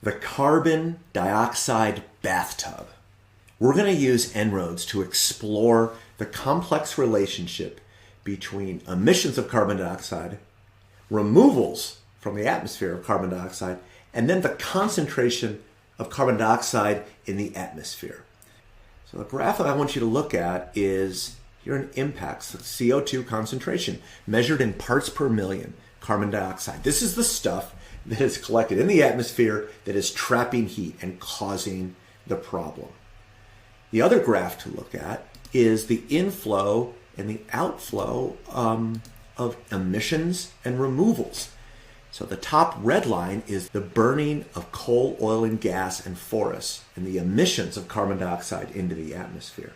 The carbon dioxide bathtub. We're going to use En-ROADS to explore the complex relationship between emissions of carbon dioxide, removals from the atmosphere of carbon dioxide, and then the concentration of carbon dioxide in the atmosphere. So the graph that I want you to look at is here in impacts, the CO2 concentration measured in parts per million carbon dioxide. This is the stuff that is collected in the atmosphere that is trapping heat and causing the problem. The other graph to look at is the inflow and the outflow of emissions and removals. So the top red line is the burning of coal, oil, and gas and forests and the emissions of carbon dioxide into the atmosphere.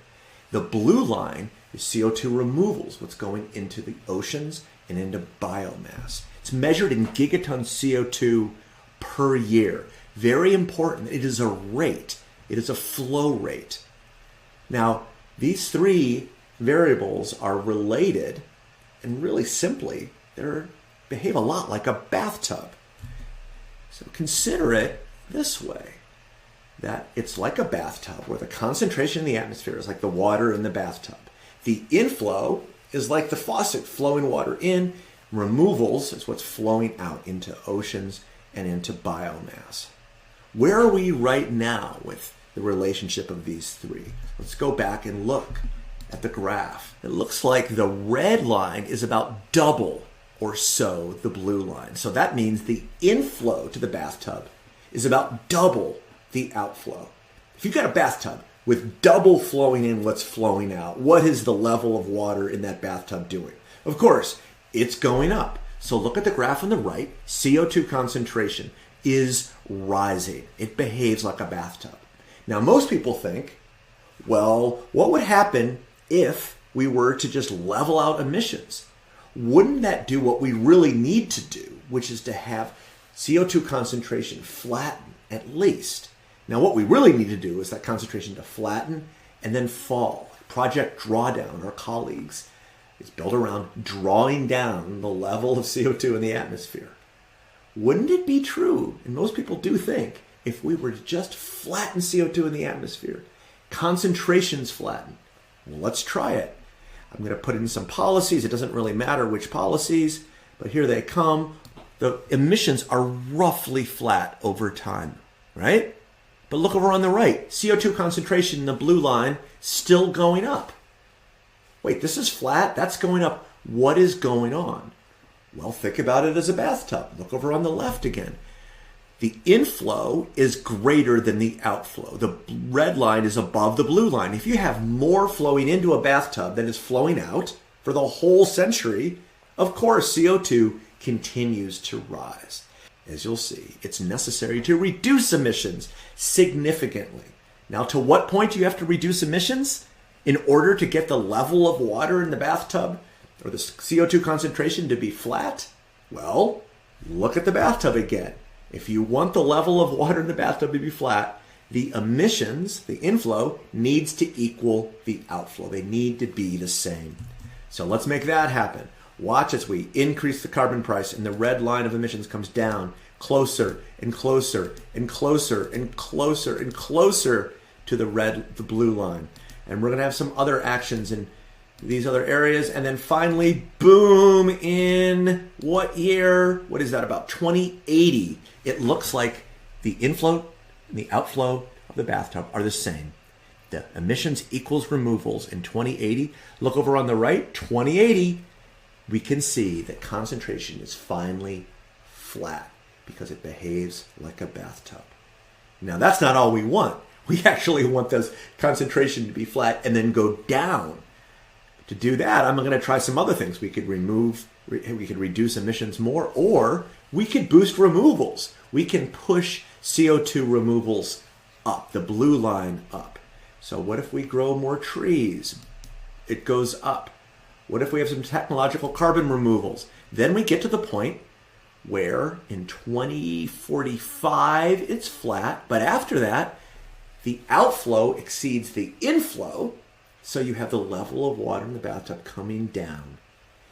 The blue line is CO2 removals, what's going into the oceans and into biomass. It's measured in gigatons CO2 per year. Very important. It is a rate. It is a flow rate. Now, these three variables are related, and really simply, they behave a lot like a bathtub. So consider it this way, that it's like a bathtub where the concentration in the atmosphere is like the water in the bathtub. The inflow is like the faucet flowing water in. Removals is what's flowing out into oceans and into biomass. Where are we right now with the relationship of these three? Let's go back and look at the graph. It looks like the red line is about double or so the blue line. So that means the inflow to the bathtub is about double the outflow. If you've got a bathtub with double flowing in what's flowing out, what is the level of water in that bathtub doing? Of course, it's going up. So look at the graph on the right. CO2 concentration is rising. It behaves like a bathtub. Now, most people think, well, what would happen if we were to just level out emissions? Wouldn't that do what we really need to do, which is to have CO2 concentration flatten at least? Now, what we really need to do is that concentration to flatten and then fall. Project Drawdown, our colleagues, is built around drawing down the level of CO2 in the atmosphere. Wouldn't it be true, and most people do think, if we were to just flatten CO2 in the atmosphere, concentrations flatten? Well, let's try it. I'm going to put in some policies. It doesn't really matter which policies, but here they come. The emissions are roughly flat over time, right? But look over on the right. CO2 concentration in the blue line still going up. Wait, this is flat? That's going up. What is going on? Well, think about it as a bathtub. Look over on the left again. The inflow is greater than the outflow. The red line is above the blue line. If you have more flowing into a bathtub than is flowing out for the whole century, of course, CO2 continues to rise. As you'll see, it's necessary to reduce emissions significantly. Now, to what point do you have to reduce emissions in order to get the level of water in the bathtub or the CO2 concentration to be flat? Well, look at the bathtub again. If you want the level of water in the bathtub to be flat, the emissions, the inflow, needs to equal the outflow. They need to be the same. So let's make that happen. Watch as we increase the carbon price and the red line of emissions comes down closer and closer and closer and closer and closer to the blue line. And we're going to have some other actions in these other areas. And then finally, boom, in what year? What is that, about 2080? It looks like the inflow and the outflow of the bathtub are the same. The emissions equals removals in 2080. Look over on the right, 2080. We can see that concentration is finally flat because it behaves like a bathtub. Now, that's not all we want. We actually want this concentration to be flat and then go down. To do that, I'm going to try some other things. We could reduce emissions more, or we could boost removals. We can push CO2 removals up, the blue line up. So what if we grow more trees? It goes up. What if we have some technological carbon removals? Then we get to the point where in 2045 it's flat, but after that, the outflow exceeds the inflow, so you have the level of water in the bathtub coming down.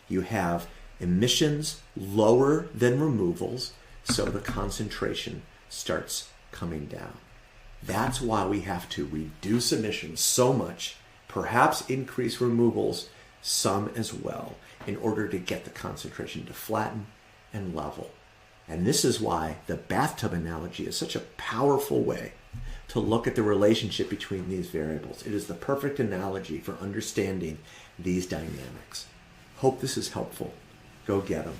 You have emissions lower than removals, so the concentration starts coming down. That's why we have to reduce emissions so much, perhaps increase removals some as well, in order to get the concentration to flatten and level. And this is why the bathtub analogy is such a powerful way to look at the relationship between these variables. It is the perfect analogy for understanding these dynamics. Hope this is helpful. Go get them.